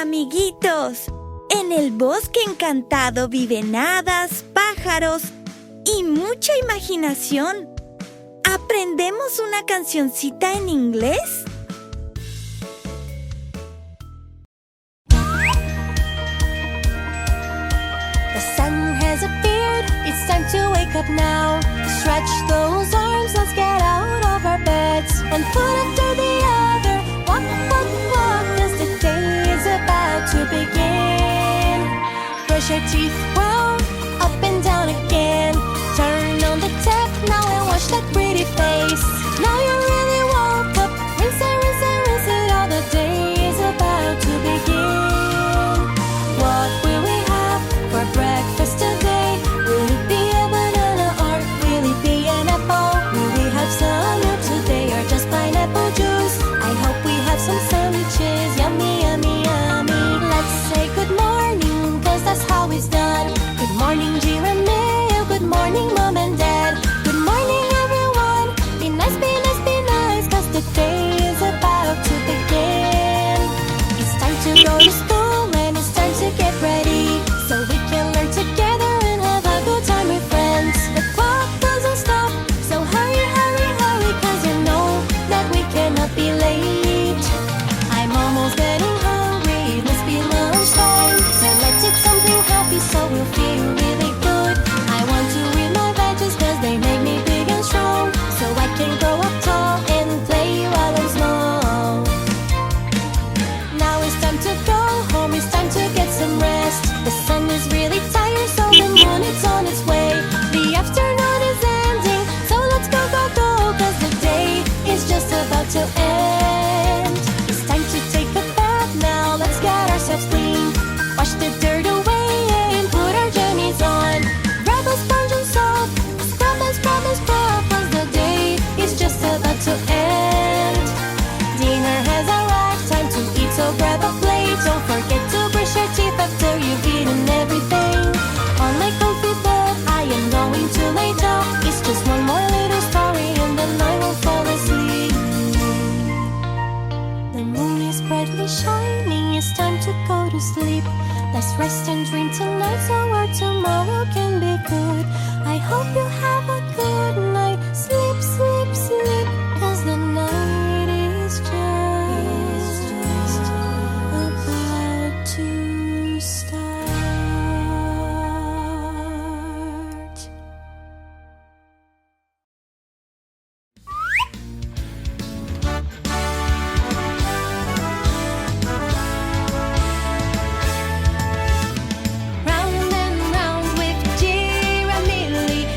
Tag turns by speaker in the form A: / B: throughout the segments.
A: amiguitos. En el bosque encantado viven hadas, pájaros y mucha imaginación. ¿Aprendemos una cancioncita en inglés?
B: The sun has appeared, it's time to wake up now. Stretch those arms, let's get out of our beds. One foot after the other, walk, walk, walk, 'cause the day is about to begin. Brush your teeth well, up and down again. Turn on the tap now and wash that pretty face. Now you really woke up, rinse and rinse and rinse it all. The day is about to begin. What will we have for breakfast today? Will it be a banana or will it be an apple? Will we have some milk today or just pineapple juice? I hope we have some sandwiches, yummy, yummy, yummy. Let's say good morning, 'cause that's how it's done. Good morning, Giramille, good morning, Mom and Dad. Good morning, everyone, be nice, be nice, be nice, 'cause the day is about to begin. It's time to go to school and it's time to get ready, so we can learn together and have a good time with friends. The clock doesn't stop, so hurry, hurry, hurry, 'cause you know that we cannot be late. I'm almost getting hungry, it must be lunchtime, so let's eat something healthy so we'll feel really good. I want to eat my veggies 'cause they make me big and strong, so I can grow up tall and play while I'm small. Now it's time to go home, it's time to get some rest. The sun is really tired, so the moon is on its way. The afternoon is ending, so let's go, go, go, 'cause the day is just about to end. It's time to take a bath now, let's get ourselves clean. Wash the dirt away and put our jammies on. Grab a sponge and soap, scrub and scrub and scrub, 'cause the day is just about to end. Dinner has arrived, time to eat, so grab a plate. Don't forget to brush your teeth after you've eaten everything. On my comfy bed, I am going to lay down. It's just one more little story and then I will fall asleep. The moon is brightly shining, it's time to go to sleep. Let's rest and dream tonight so our tomorrow can be good. I hope you have a good night. Sleep, sleep, sleep, 'cause the night is just about to start. Round and round with Giramille,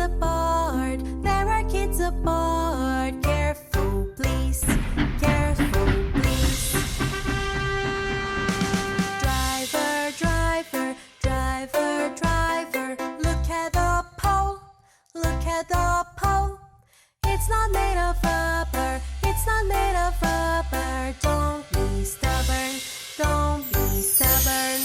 B: aboard. There are kids aboard. Careful, please. Careful, please. Driver, driver, driver, driver. Look at the pole. Look at the pole. It's not made of rubber. It's not made of rubber. Don't be stubborn. Don't be stubborn.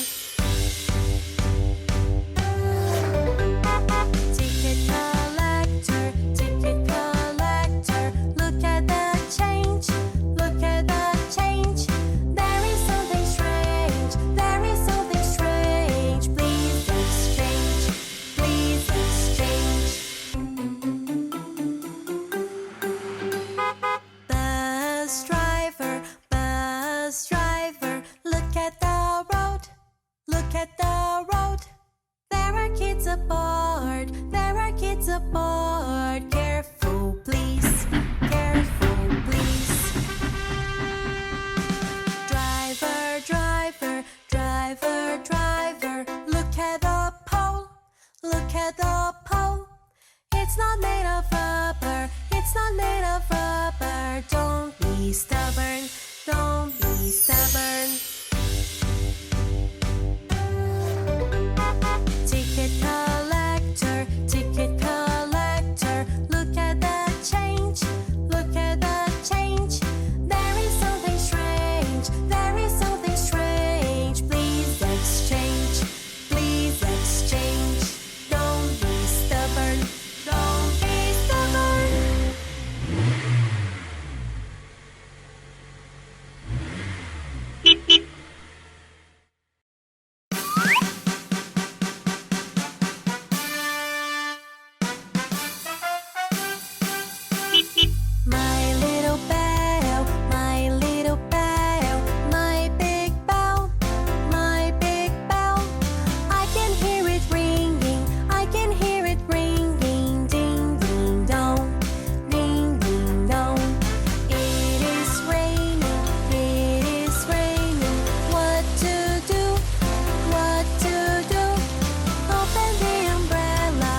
B: Ticket collector, look at the change, look at the change. There is something strange, there is something strange. Please exchange, please exchange. Bus driver, look at the road, look at the road. There are kids aboard, there are kids aboard. Careful, please, careful, please. Driver, driver, driver, driver. Look at the pole, look at the pole. It's not made of rubber, it's not made of rubber. Don't be stubborn, don't be stubborn. Ticket collector, look at the change, look at the change. There is something strange, there is something strange. Please exchange, please exchange. Don't be stubborn, don't be stubborn. My little bell, my little bell, my big bell, my big bell. I can hear it ringing, I can hear it ringing. Ding, ding, dong, ding, ding, dong. It is raining, it is raining. What to do, what to do? Open the umbrella,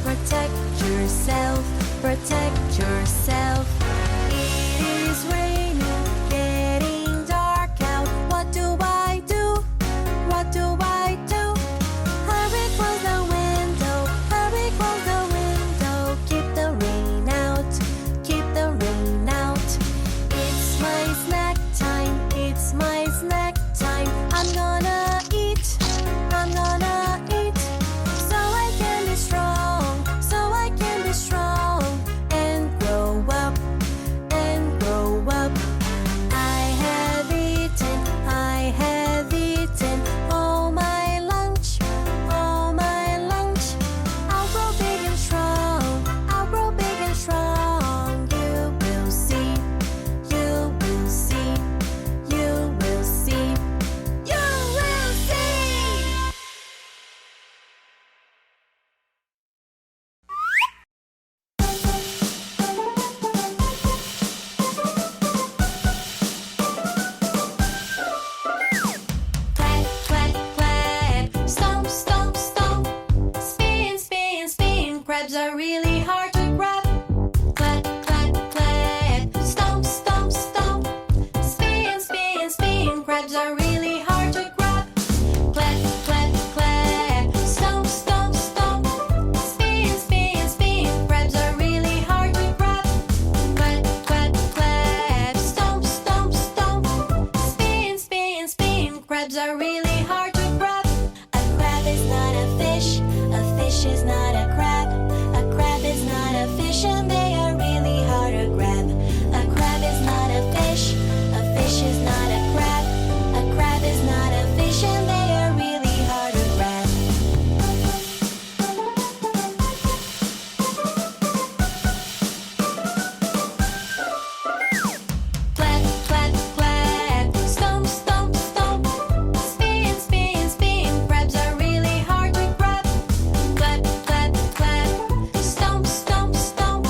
B: protect yourself, protect yourself. It is raining, getting dark out. What do I do? What do I do? Hurry, close the window, hurry, close the window. Keep the rain out, keep the rain out. It's my snack time, it's my snack time. I'm gonna eat, I'm gonna eat. So I can be strong, so I can be strong. And grow up, and grow up. I have eaten all my lunch, all my lunch. I'll grow big and strong, I'll grow big and strong. You will see, you will see, you will see, you will see. Clap, clap, clap. Stomp, stomp, stomp. Spin, spin, spin. Crabs are really hard to grab. Clap, clap, clap. Stomp, stomp, stomp. Spin, spin, spin. Crabs are really hard to grab. Clap, clap, clap. Stomp, stomp, stomp. Spin, spin, spin. Crabs are really hard to grab. Clap, clap, clap. Stomp, stomp, stomp. Spin, spin, spin. Crabs are really hard to grab. A crab is not a fish is not a crab. A crab is not a fish, and they are really hard to grab. A crab is not a fish is not a crab. A crab is not a fish, and they are really hard to grab. Clap, clap, clap. Stomp, stomp, stomp. Spin, spin, spin. Crabs are really hard to grab. Clap, clap, clap. Stomp, stomp, stomp.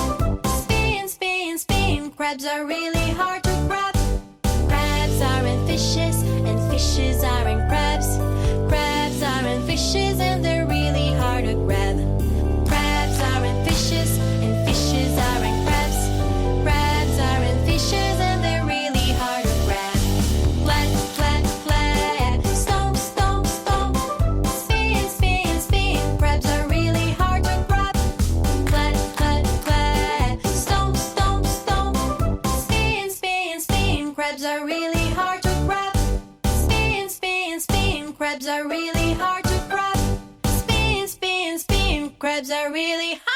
B: Spin, spin, spin. Crabs are really hard to grab. Crabs aren't fishes, and fishes aren't crabs. Crabs aren't fishes, and they're really hard to grab. are really hard to grab. Spin, spin, spin, crabs are really hard.